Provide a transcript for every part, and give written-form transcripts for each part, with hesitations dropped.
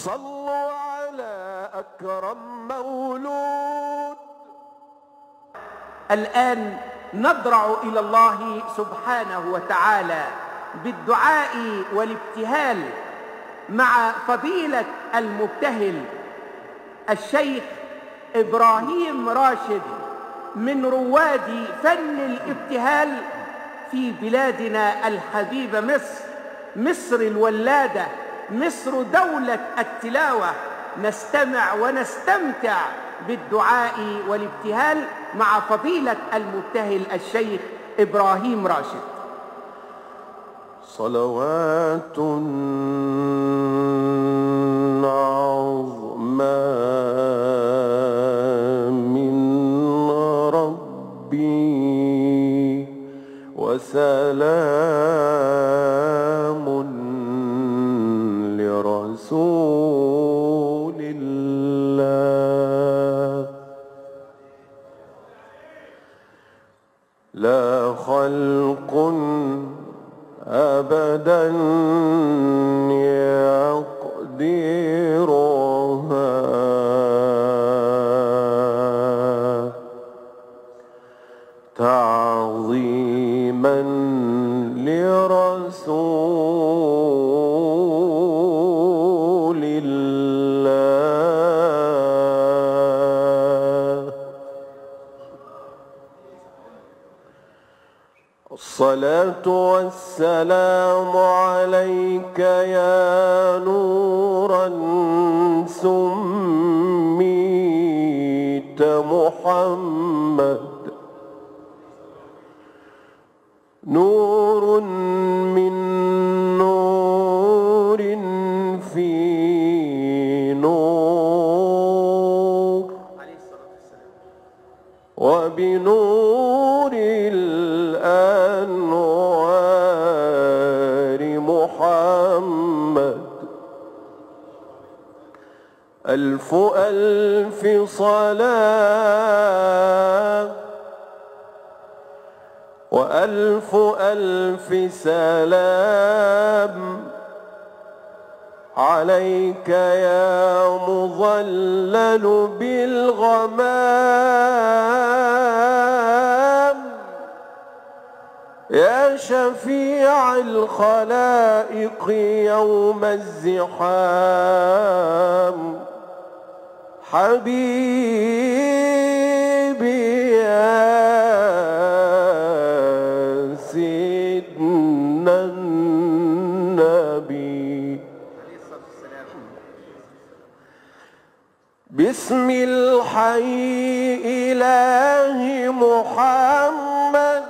صلوا على أكرم مولود. الآن نضرع إلى الله سبحانه وتعالى بالدعاء والابتهال مع فضيلة المبتهل الشيخ إبراهيم راشد من رواد فن الابتهال في بلادنا الحبيبة مصر، مصر الولادة، مصر دولة التلاوة. نستمع ونستمتع بالدعاء والابتهال مع فضيلة المبتهل الشيخ إبراهيم راشد. صلوات عظمى من ربي وسلام لرسول الله. لا خلق أبدا يقدرها تعظيما لرسول الله. الصلاة والسلام عليك يا نورا سميت محمد، نور من نور في نور، وبنور الأنوار محمد. ألف ألف صلاة وألف ألف سلام عليك يا مظلل بالغمام، يا شفيع الخلائق يوم الزحام. حبيبي يا سيدنا النبي، بسم الحي إله محمد،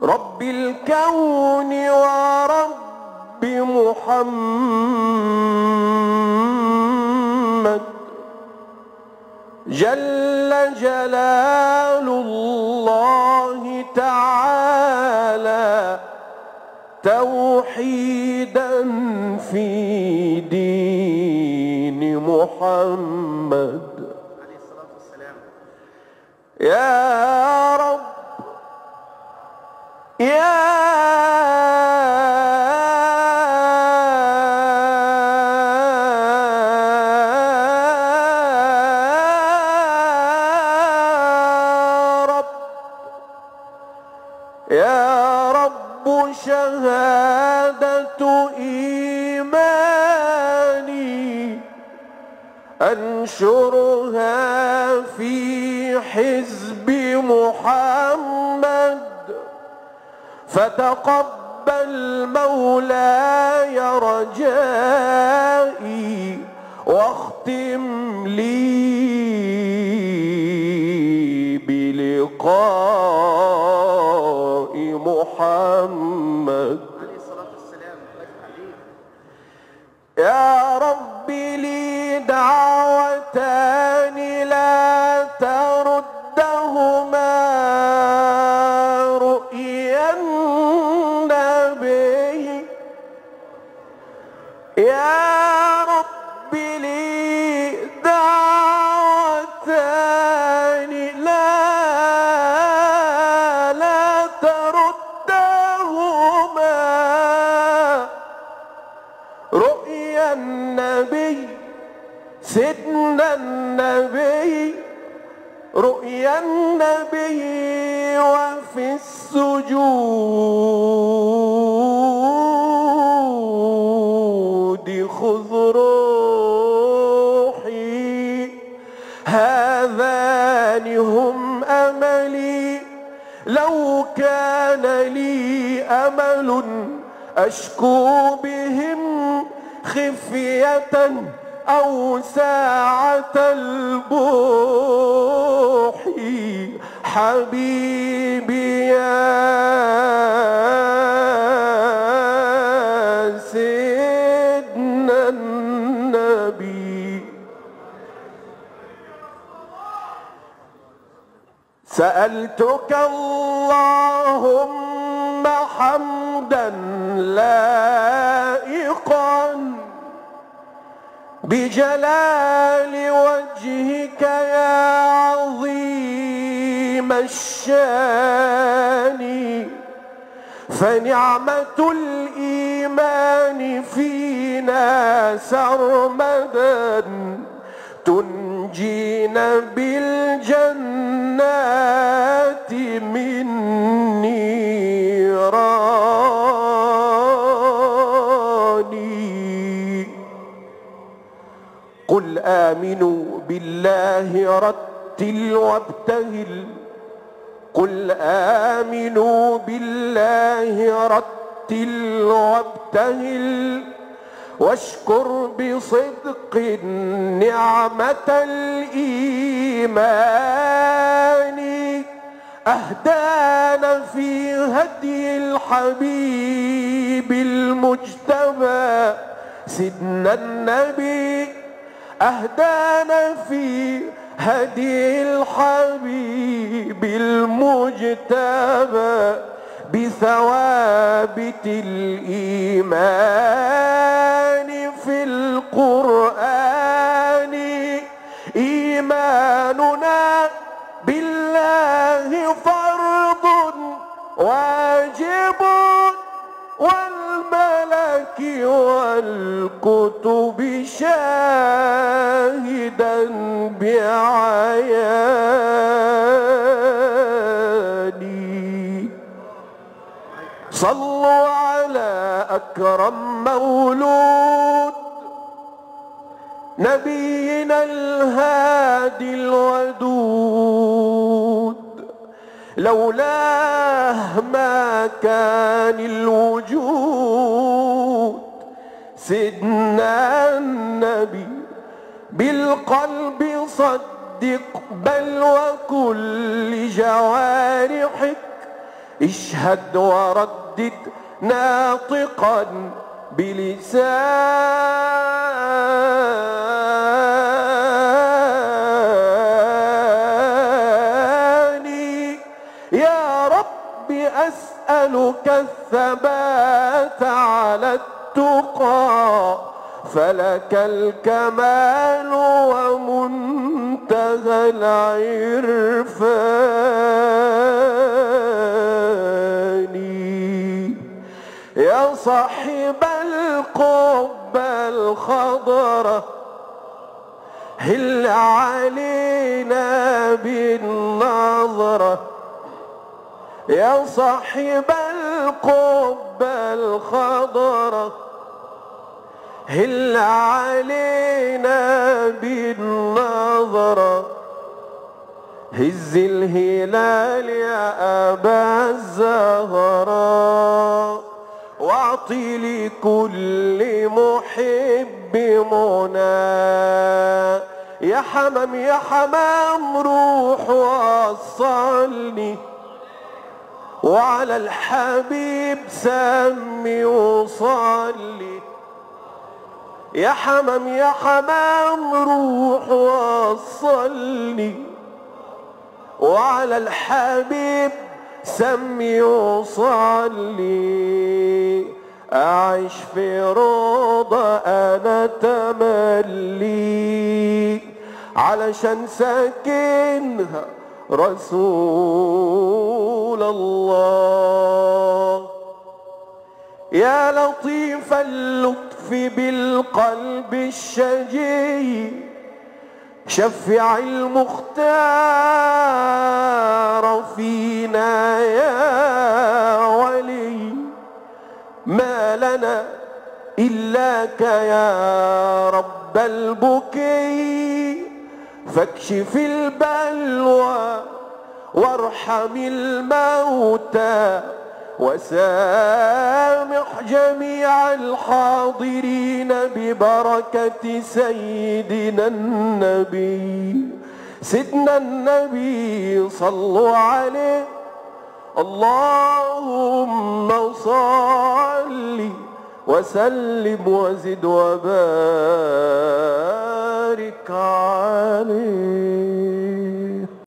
رب الكون ورب محمد، جل جلال الله تعالى توحيدا في دين محمد. يا رب يا رب يا رب، شهادة إيماني أنشرها في حزب محمد، فتقبل مولاي رجائي واختم لي بلقاء محمد. يا رب لي دعوتان لا تردهما، رؤيا النبي. يا رب لي دعوتان لا تردهما، رؤيا رؤيا النبي سيدنا النبي رؤيا النبي وفي السجود خذ روحي هذان هم أملي لو كان لي أمل أشكو بهم خفية أو ساعة البوح حبيبي يا سيدنا النبي. سألتك اللهم حمدا لائقا بجلال وجهك يا عظيم الشان فنعمة الإيمان فينا سرمدا تنجينا بالجنات من نيران. قل آمنوا بالله رتل وابتهل قل آمنوا بالله رتل وابتهل واشكر بصدق نعمة الإيمان أهدانا في هدي الحبيب المجتبى سيدنا النبي أهدانا في هدي الحبيب المجتبى بثوابت الإيمان في القرآن إيماننا بالله فرض واجب والملك والكتب شاهدا بعياني. صلوا على أكرم مولود نبينا الهادي الودود لولاه ما كان الوجود سيدنا النبي بالقلب صدق بل وكل جوارحك اشهد وردد ناطقا بلساني يا رب أسألك الثبات على التقى فلك الكمال ومنتهى العرفان يا صاحب القبة الخضراء هل علينا بالنظرة يا صاحب القبة الخضراء هل علينا بالنظرة هز الهلال يا أبا الزهراء واعطي لكل محب منى يا حمام يا حمام روح وصلني وعلى الحبيب سمي وصلي يا حمام يا حمام روح وصلني وعلى الحبيب سمي وصلي أعيش في روضة أنا تملي علشان ساكنها رسول الله يا لطيف اللطف بالقلب الشجي شفع المختار فينا يا ولي ما لنا إلاك يا رب البكي فاكشف البلوى وارحم الموتى وسامح جميع الحاضرين ببركة سيدنا النبي. سيدنا النبي صلوا عليه اللهم صل وسلم وزد وبارك عليه.